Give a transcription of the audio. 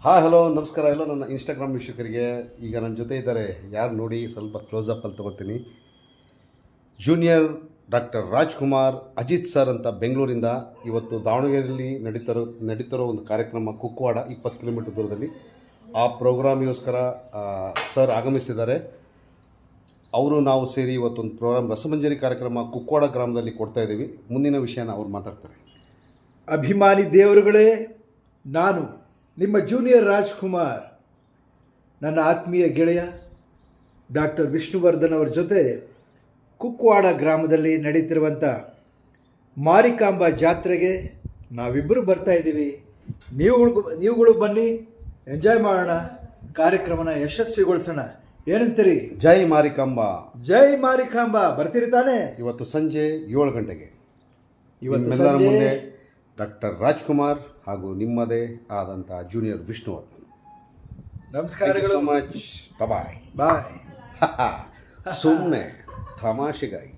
Hello ನಮಸ್ಕಾರ ಎಲ್ಲ ನನ್ನ ಇನ್ಸ್ಟಾಗ್ರಾಮ್ ವೀಕ್ಷಕರಿಗೆ. ಈಗ ನನ್ನ ಜೊತೆ ಇದ್ದಾರೆ, ಯಾರು ನೋಡಿ ಸ್ವಲ್ಪ ಕ್ಲೋಸಪ್ಪಲ್ಲಿ ತೊಗೋತೀನಿ. Junior doctor Rajkumar Ajith sir ಅಂತ ಬೆಂಗಳೂರಿಂದ ಇವತ್ತು ದಾವಣಗೆರೆಯಲ್ಲಿ ನಡೀತಿರೋ ಒಂದು ಕಾರ್ಯಕ್ರಮ ಕುಕ್ಕವಾಡ 20 ಕಿಲೋಮೀಟರ್ ದೂರದಲ್ಲಿ. ಆ ಪ್ರೋಗ್ರಾಮಿಗೋಸ್ಕರ ಸರ್ ಆಗಮಿಸಿದ್ದಾರೆ. ಅವರು ನಾವು ಸೇರಿ ಇವತ್ತೊಂದು ಪ್ರೋಗ್ರಾಮ್ ರಸಮಂಜರಿ ಕಾರ್ಯಕ್ರಮ ಕುಕ್ಕವಾಡ ಗ್ರಾಮದಲ್ಲಿ ಕೊಡ್ತಾಯಿದ್ದೀವಿ. ಮುಂದಿನ ವಿಷಯನ ಅವ್ರು ಮಾತಾಡ್ತಾರೆ. ಅಭಿಮಾನಿ ದೇವರುಗಳೇ, ನಾನು ನಿಮ್ಮ ಜೂನಿಯರ್ ರಾಜ್ಕುಮಾರ್ ನನ್ನ ಆತ್ಮೀಯ ಗೆಳೆಯ ಡಾಕ್ಟರ್ ವಿಷ್ಣುವರ್ಧನ್ ಅವರ ಜೊತೆ ಕುಕ್ಕವಾಡ ಗ್ರಾಮದಲ್ಲಿ ನಡೀತಿರುವಂಥ ಮಾರಿಕಾಂಬಾ ಜಾತ್ರೆಗೆ ನಾವಿಬ್ಬರು ಬರ್ತಾ ಇದ್ದೀವಿ. ನೀವುಗಳು ಬನ್ನಿ, ಎಂಜಾಯ್ ಮಾಡೋಣ, ಕಾರ್ಯಕ್ರಮನ ಯಶಸ್ವಿಗೊಳಿಸೋಣ. ಏನಂತೀರಿ? ಜೈ ಮಾರಿಕಾಂಬಾ. ಜೈ ಮಾರಿಕಾಂಬಾ. ಬರ್ತೀರಿ ತಾನೇ? ಇವತ್ತು ಸಂಜೆ 7 ಗಂಟೆಗೆ ಇವತ್ತು ಮುಂದೆ ಡಾಕ್ಟರ್ ರಾಜ್ಕುಮಾರ್ ಹಾಗೂ ನಿಮ್ಮದೇ ಆದಂಥ ಜೂನಿಯರ್ ವಿಷ್ಣುವರ್ಧನ್. ನಮಸ್ಕಾರಗಳು. So much. Bye bye. ಸುಮ್ಮನೆ ತಮಾಷೆಗಾಗಿ.